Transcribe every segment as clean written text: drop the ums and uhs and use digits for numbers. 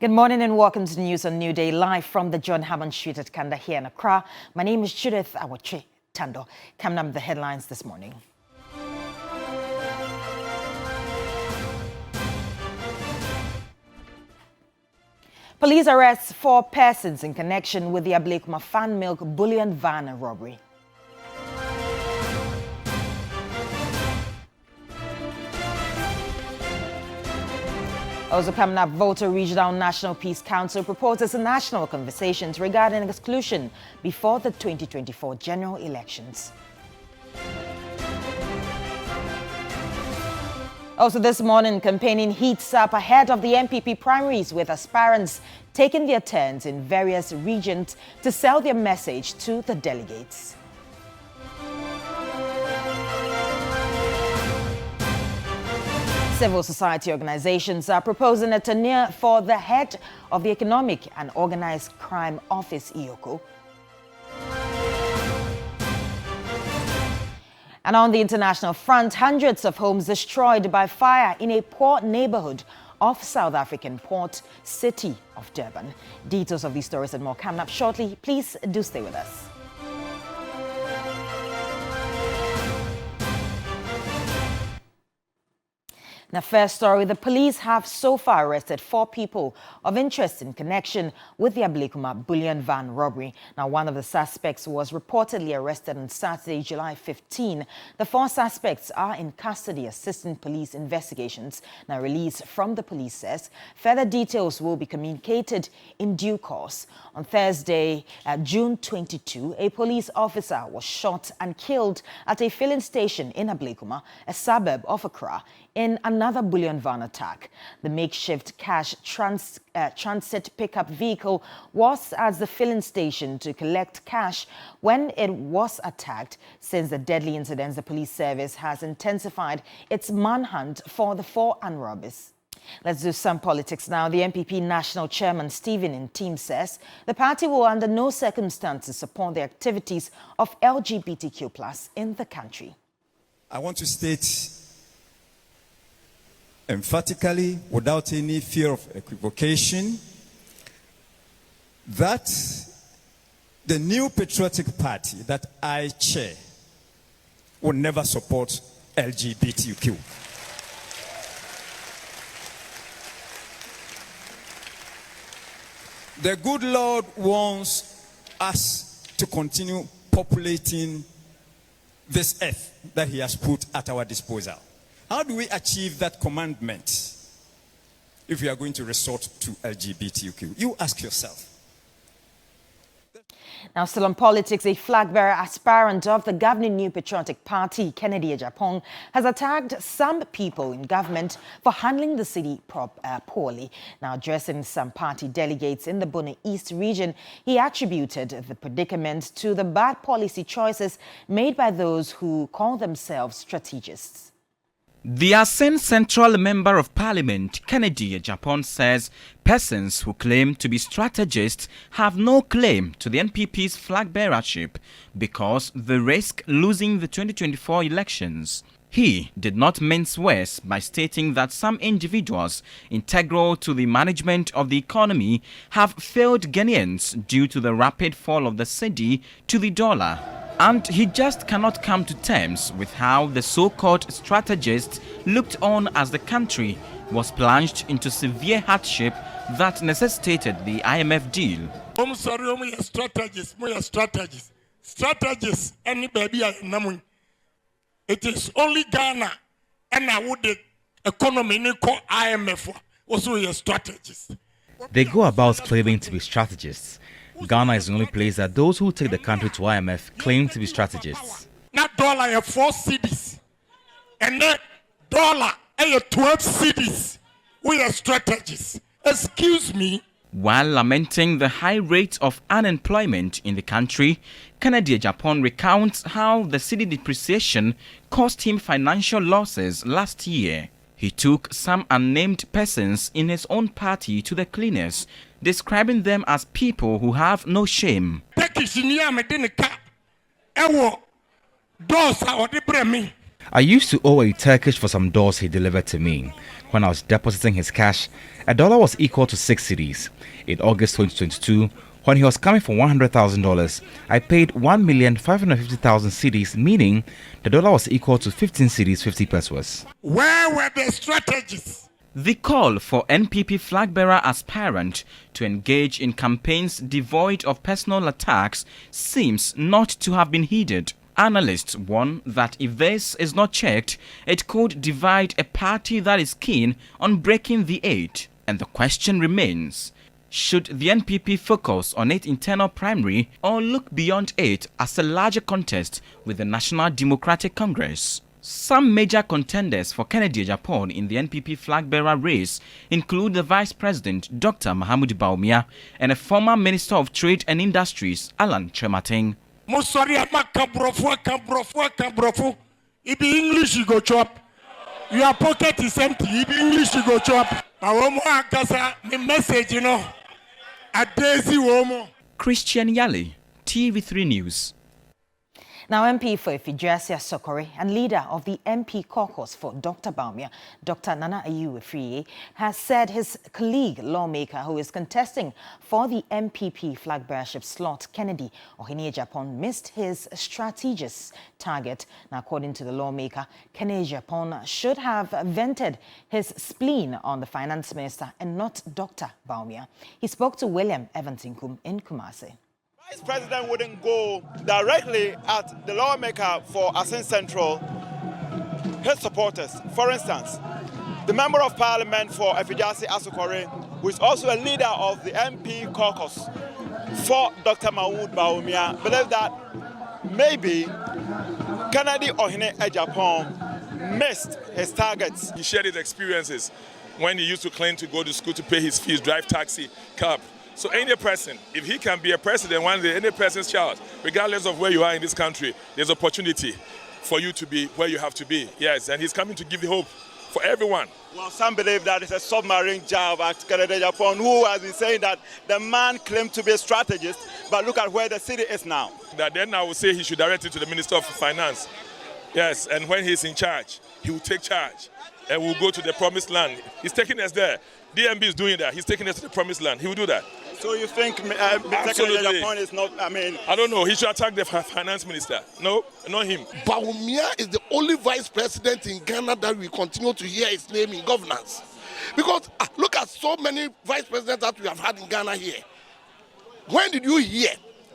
Good morning and welcome to the news on New Day, live from the John Hammond Street at Kanda here in Accra. My name is Judith Awache Tando. Coming up with the headlines this morning. Police arrests 4 persons in connection with the Ablekuma fan milk bullion van robbery. Also coming up, Volta Regional National Peace Council proposes a national conversations regarding exclusion before the 2024 general elections. Also this morning, campaigning heats up ahead of the MPP primaries, with aspirants taking their turns in various regions to sell their message to the delegates. Civil society organizations are proposing a tenure for the head of the Economic and Organized Crime Office, EOCO. And on the international front, hundreds of homes destroyed by fire in a poor neighborhood of South African port city of Durban. Details of these stories and more coming up shortly. Please do stay with us. The first story, the police have so far arrested 4 people of interest in connection with the Ablekuma bullion van robbery. Now, one of the suspects was reportedly arrested on Saturday, July 15. The 4 suspects are in custody assisting police investigations. Now, release from the police says further details will be communicated in due course. On Thursday, June 22, a police officer was shot and killed at a filling station in Ablekuma, a suburb of Accra, in another bullion van attack. The makeshift cash transit pickup vehicle was at the filling station to collect cash when it was attacked. Since the deadly incidents, the police service has intensified its manhunt for the 4 armed robbers. Let's do some politics now. The MPP National Chairman Stephen Ntim says the party will under no circumstances support the activities of LGBTQ+ in the country. I want to state emphatically, without any fear of equivocation, that the new Patriotic Party that I chair will never support LGBTQ. The good Lord wants us to continue populating this earth that He has put at our disposal. How do we achieve that commandment if we are going to resort to LGBTQ? You ask yourself. Now, still on politics, a flag-bearer aspirant of the governing New Patriotic Party, Kennedy Ejapong, has attacked some people in government for handling the city poorly. Now, addressing some party delegates in the Bono East region, he attributed the predicament to the bad policy choices made by those who call themselves strategists. The Asen Central Member of Parliament, Kennedy Ejapong, says persons who claim to be strategists have no claim to the NPP's flag bearership because they risk losing the 2024 elections. He did not mince words by stating that some individuals integral to the management of the economy have failed Ghanaians due to the rapid fall of the cedi to the dollar. And he just cannot come to terms with how the so-called strategists looked on as the country was plunged into severe hardship that necessitated the IMF deal. I'm sorry, we are strategists. Strategists, any baby I know. It is only Ghana and I would the economy call IMF also a strategist. They go about claiming to be strategists. Ghana is the only place that those who take the country to IMF claim to be strategists. Not dollar 4 cities, and that dollar 12 cities. We are strategists. Excuse me. While lamenting the high rate of unemployment in the country, Kennedy Ejapong recounts how the cedi depreciation cost him financial losses last year. He took some unnamed persons in his own party to the cleaners, describing them as people who have no shame. I used to owe a Turkish for some doors he delivered to me. When I was depositing his cash, $1 was equal to 6 cedis. In August 2022, when he was coming for $100,000, I paid 1,550,000 cedis, meaning the dollar was equal to 15 cedis 50 pesos. Where were the strategies? The call for NPP flag-bearer aspirant to engage in campaigns devoid of personal attacks seems not to have been heeded. Analysts warn that if this is not checked, it could divide a party that is keen on breaking the eight. And the question remains, should the NPP focus on its internal primary or look beyond it as a larger contest with the National Democratic Congress? Some major contenders for Kennedy Japan in the NPP flag-bearer race include the Vice President Dr. Mahamudu Bawumia and a former Minister of Trade and Industries, Alan Chemating. Musori amaka brofu. If English you go chop. Your pocket is empty. If English you go chop. Awomo akasa the message, Adesi womo. Christian Yali, TV3 News. Now, MP for Ifijiasia Sokore and leader of the MP caucus for Dr. Bawumia, Dr. Nana Ayew, has said his colleague lawmaker who is contesting for the MPP flag bearership slot, Kennedy Japan, missed his strategist target. Now, according to the lawmaker, Kennedy Japan should have vented his spleen on the finance minister and not Dr. Bawumia. He spoke to William Evans in Kumasi. Vice President wouldn't go directly at the lawmaker for Asin Central, his supporters. For instance, the Member of Parliament for Ifijiasia Sokore, who is also a leader of the MP caucus for Dr. Mahamudu Bawumia, believe that maybe Kennedy Japan missed his targets. He shared his experiences when he used to claim to go to school to pay his fees, drive taxi, cab. So any person, if he can be a president one day, any person's child, regardless of where you are in this country, there's opportunity for you to be where you have to be. Yes, and he's coming to give the hope for everyone. Well, some believe that it's a submarine job at Kennedy Japan, who has been saying that the man claimed to be a strategist, but look at where the city is now. That then I would say he should direct it to the Minister of Finance. Yes, and when he's in charge, he will take charge and we'll go to the promised land. He's taking us there. DMB is doing that. He's taking us to the promised land. He will do that. So you think Kennedy Japan is not, I don't know. He should attack the finance minister. No, not him. Bawumia is the only vice president in Ghana that we continue to hear his name in governance. Because look at so many vice presidents that we have had in Ghana here. When did you hear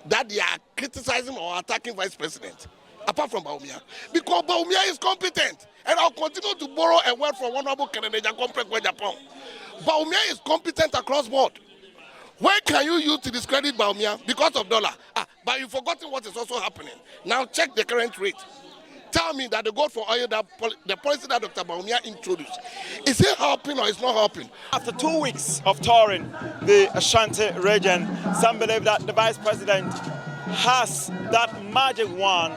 that they are criticizing or attacking vice president? Apart from Bawumia. Because Bawumia is competent. And I'll continue to borrow a word from Honorable Kennedy Japan. Bawumia is competent across board. Where can you use to discredit Bawumia? Because of dollar. But you've forgotten what is also happening. Now check the current rate. Tell me that the gold for oil, the policy that Dr. Bawumia introduced, is it helping or is not helping? After 2 weeks of touring the Ashanti region, some believe that the vice president has that magic wand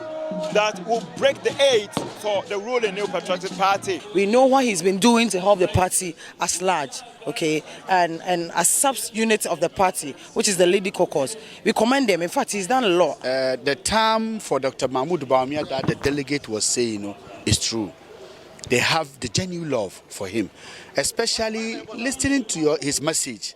that will break the eight for the ruling New Patriotic Party. We know what he's been doing to help the party as large, okay, and as sub-unit of the party, which is the Lady Caucus. We commend them. In fact, he's done a lot. The term for Dr. Mahamudu Bawumia that the delegate was saying, is true. They have the genuine love for him, especially listening to his message.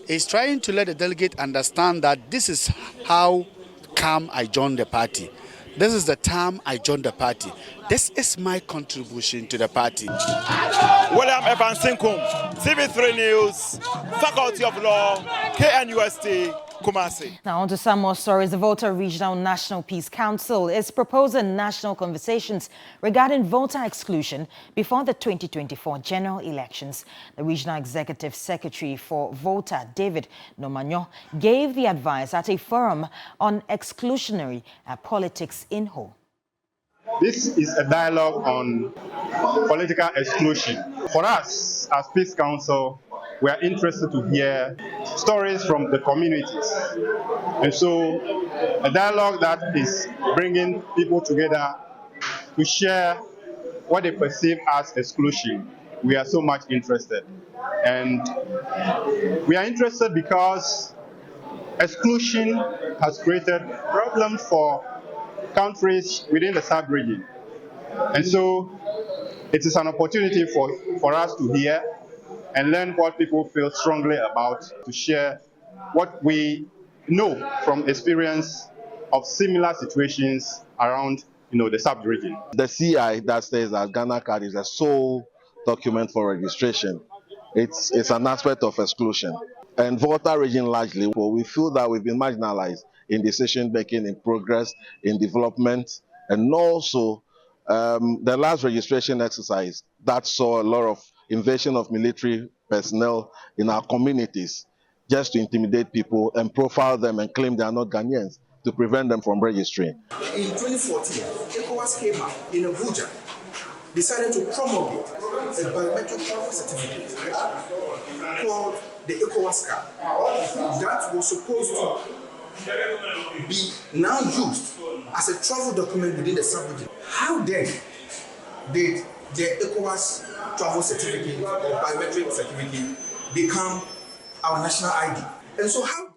He's trying to let the delegate understand that this is how come I joined the party. This is the time I joined the party. This is my contribution to the party. William Evans TV3 News, Faculty of Law, KNUST, Kumasi. Now on to some more stories. The Volta Regional National Peace Council is proposing national conversations regarding voter exclusion before the 2024 general elections. The Regional Executive Secretary for Volta, David Nomanyo, gave the advice at a forum on exclusionary politics in Ho. This is a dialogue on political exclusion. For us, as Peace Council, we are interested to hear stories from the communities. And so, a dialogue that is bringing people together to share what they perceive as exclusion. We are so much interested. And we are interested because exclusion has created problems for countries within the sub-region. And so it is an opportunity for us to hear and learn what people feel strongly about, to share what we know from experience of similar situations around the sub-region. The CI that says that Ghana card is a sole document for registration. It's an aspect of exclusion. And Volta region largely, we feel that we've been marginalized in decision making, in progress, in development, and also the last registration exercise that saw a lot of invasion of military personnel in our communities just to intimidate people and profile them and claim they are not Ghanaians to prevent them from registering. In 2014, ECOWAS came out in Abuja, decided to promulgate a biometric travel certificate called the ECOWAS card that was supposed to be now used as a travel document within the sub-region. How then did the ECOWAS travel certificate or biometric certificate become our national ID? And so how?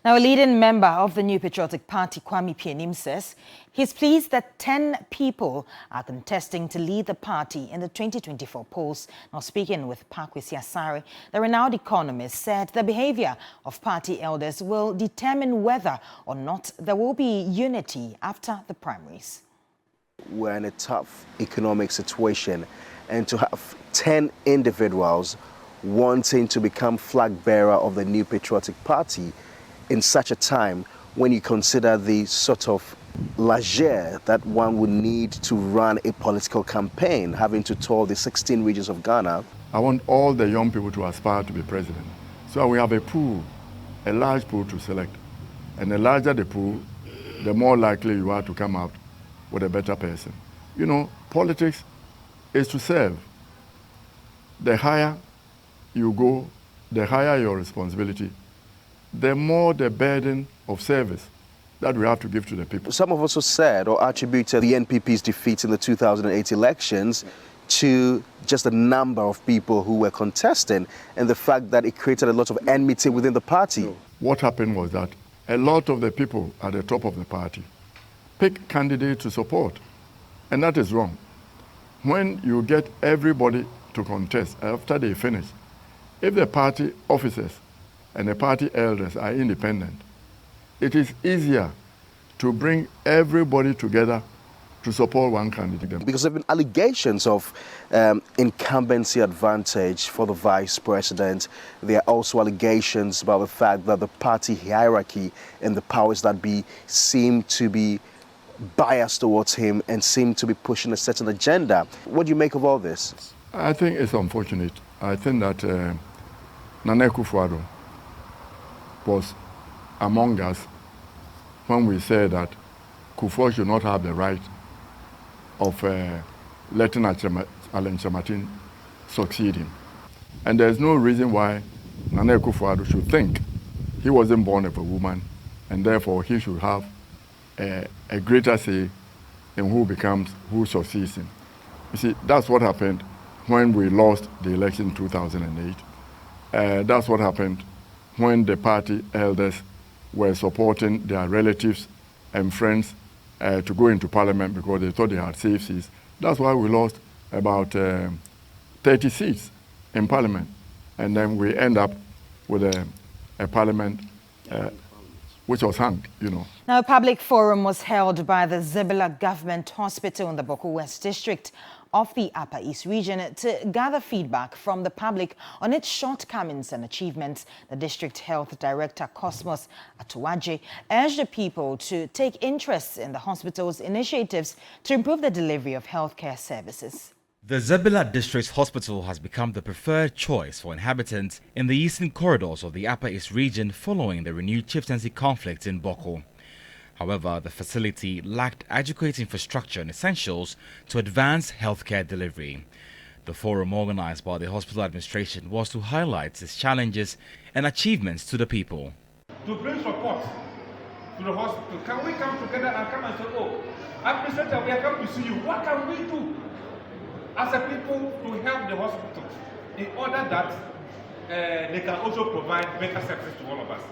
Now, a leading member of the New Patriotic Party, Kwame Pianim, says he's pleased that 10 people are contesting to lead the party in the 2024 polls. Now, speaking with Pakwesi Asare, the renowned economist said the behavior of party elders will determine whether or not there will be unity after the primaries. We're in a tough economic situation, and to have 10 individuals wanting to become flag bearer of the New Patriotic Party in such a time when you consider the sort of leisure that one would need to run a political campaign, having to tour the 16 regions of Ghana. I want all the young people to aspire to be president. So we have a pool, a large pool to select. And the larger the pool, the more likely you are to come out with a better person. You know, politics is to serve. The higher you go, the higher your responsibility, the more the burden of service that we have to give to the people. Some have also said or attributed the NPP's defeat in the 2008 elections to just a number of people who were contesting and the fact that it created a lot of enmity within the party. No. What happened was that a lot of the people at the top of the party pick candidates to support, and that is wrong. When you get everybody to contest after they finish, if the party officers and the party elders are independent, it is easier to bring everybody together to support one candidate. Because there have been allegations of incumbency advantage for the vice president. There are also allegations about the fact that the party hierarchy and the powers that be seem to be biased towards him and seem to be pushing a certain agenda. What do you make of all this? I think it's unfortunate. I think that Nana Akufo-Addo was among us when we said that Kufuor should not have the right of letting Alain Chamartin succeed him. And there's no reason why Nana Akufo-Addo should think he wasn't born of a woman and therefore he should have a greater say in who succeeds him. You see, that's what happened when we lost the election in 2008. That's what happened when the party elders were supporting their relatives and friends to go into parliament because they thought they had safe seats. That's why we lost about 30 seats in parliament. And then we end up with a parliament which was hung, you know. Now, a public forum was held by the Zebula Government Hospital in the Boko West District of the Upper East region to gather feedback from the public on its shortcomings and achievements. The District Health Director, Cosmos Atuwaje, urged the people to take interest in the hospital's initiatives to improve the delivery of healthcare services. The Zebula District Hospital has become the preferred choice for inhabitants in the eastern corridors of the Upper East region following the renewed chieftaincy conflict in Boko. However, the facility lacked adequate infrastructure and essentials to advance healthcare delivery. The forum organized by the hospital administration was to highlight its challenges and achievements to the people. To bring support to the hospital, can we come together and come and say, oh, administrator, we are come to see you. What can we do as a people to help the hospital in order that they can also provide better services to all of us?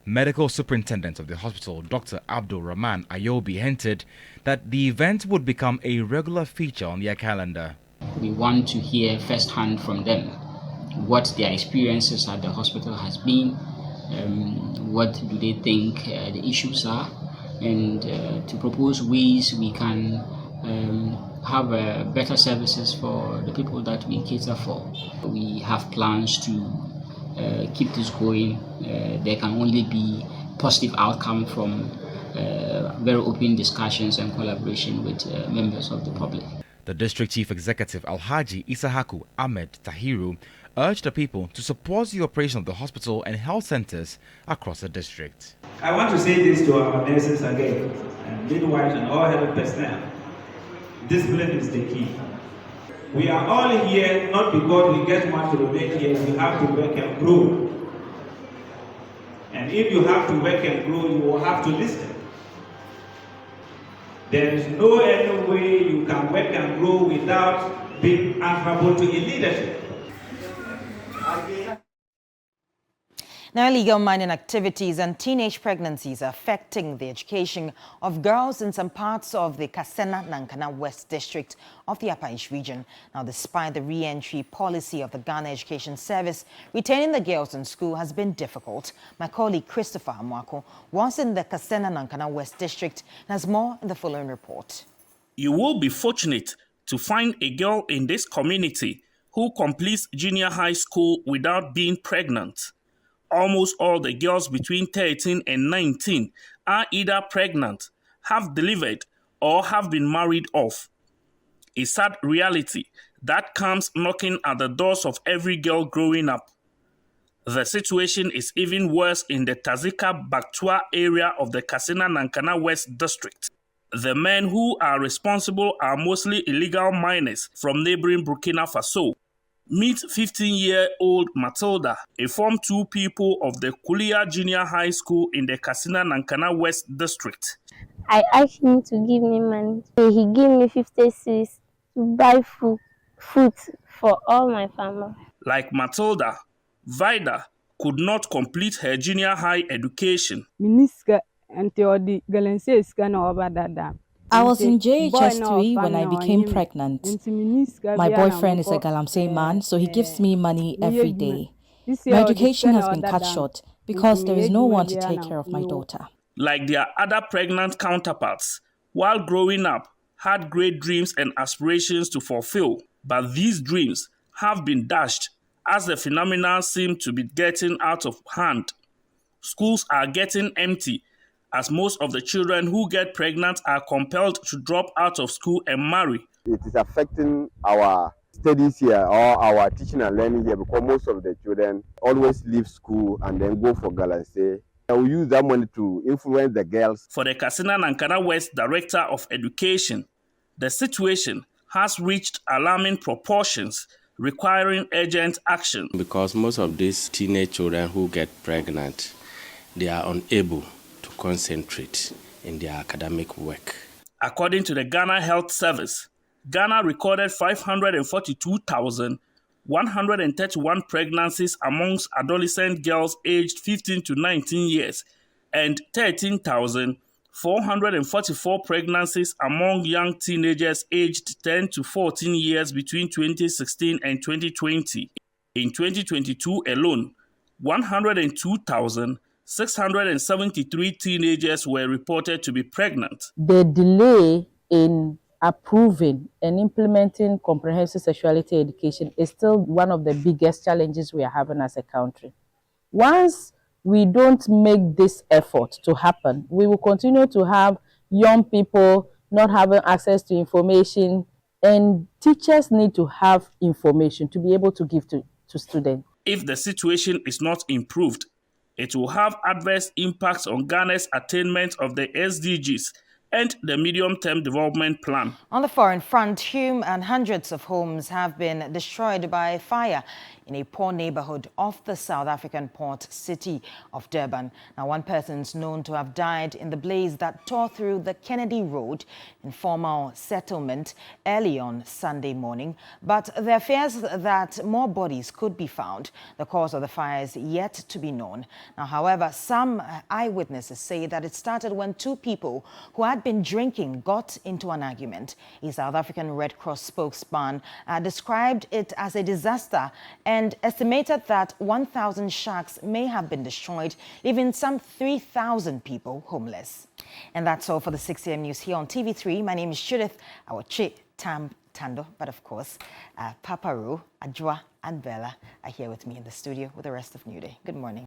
Medical Superintendent of the hospital, Dr. Abdul Rahman Ayobi, hinted that the event would become a regular feature on their calendar. We want to hear firsthand from them what their experiences at the hospital has been, what do they think the issues are, and to propose ways we can have better services for the people that we cater for. We have plans to keep this going. There can only be positive outcome from very open discussions and collaboration with members of the public. The District Chief Executive Alhaji Isahaku Ahmed Tahiru urged the people to support the operation of the hospital and health centers across the district. I want to say this to our nurses again, and midwives and all health personnel. Discipline is the key. We are all here not because we get much to make here, we have to work and grow. And if you have to work and grow, you will have to listen. There is no any way you can work and grow without being answerable to a leadership. Now, illegal mining activities and teenage pregnancies are affecting the education of girls in some parts of the Kasena-Nankana West District of the Upper East region. Now, despite the re-entry policy of the Ghana Education Service, retaining the girls in school has been difficult. My colleague Christopher Amwako was in the Kasena-Nankana West District and has more in the following report. You will be fortunate to find a girl in this community who completes junior high school without being pregnant. Almost all the girls between 13 and 19 are either pregnant, have delivered, or have been married off. A sad reality that comes knocking at the doors of every girl growing up. The situation is even worse in the Tazika-Baktua area of the Kasena-Nankana West District. The men who are responsible are mostly illegal miners from neighboring Burkina Faso. Meet 15-year-old Matilda, a Form 2 pupil of the Kulia Junior High School in the Kasena-Nankana West District. I asked him to give me money. He gave me 50 cedis to buy food for all my family. Like Matilda, Vida could not complete her junior high education. I was in JHS3 when I became pregnant. My boyfriend is a Galamsey man, so he gives me money every day. My education has been cut short because there is no one to take care of my daughter. Like their other pregnant counterparts, while growing up, had great dreams and aspirations to fulfill. But these dreams have been dashed as the phenomenon seem to be getting out of hand. Schools are getting empty, as most of the children who get pregnant are compelled to drop out of school and marry. It is affecting our studies here or our teaching and learning here because most of the children always leave school and then go for galamsey. We use that money to influence the girls. For the Kasena-Nankana West Director of Education, the situation has reached alarming proportions, requiring urgent action. Because most of these teenage children who get pregnant, they are unable to concentrate in their academic work. According to the Ghana Health Service, Ghana recorded 542,131 pregnancies amongst adolescent girls aged 15 to 19 years and 13,444 pregnancies among young teenagers aged 10 to 14 years between 2016 and 2020. In 2022 alone, 102,673 teenagers were reported to be pregnant. The delay in approving and implementing comprehensive sexuality education is still one of the biggest challenges we are having as a country. Once we don't make this effort to happen, we will continue to have young people not having access to information, and teachers need to have information to be able to give to students. If the situation is not improved, it will have adverse impacts on Ghana's attainment of the SDGs and the medium-term development plan. On the foreign front, Hume and hundreds of homes have been destroyed by fire in a poor neighborhood of the South African port city of Durban. Now, one person is known to have died in the blaze that tore through the Kennedy Road informal settlement early on Sunday morning. But there are fears that more bodies could be found. The cause of the fire is yet to be known. Now, however, some eyewitnesses say that it started when two people who had been drinking got into an argument. A South African Red Cross spokesman described it as a disaster and estimated that 1,000 shacks may have been destroyed, leaving some 3,000 people homeless. And that's all for the 6 a.m. news here on TV3. My name is Judith Awoche Tando, but of course, Papa Ru, Ajwa, and Bella are here with me in the studio with the rest of New Day. Good morning.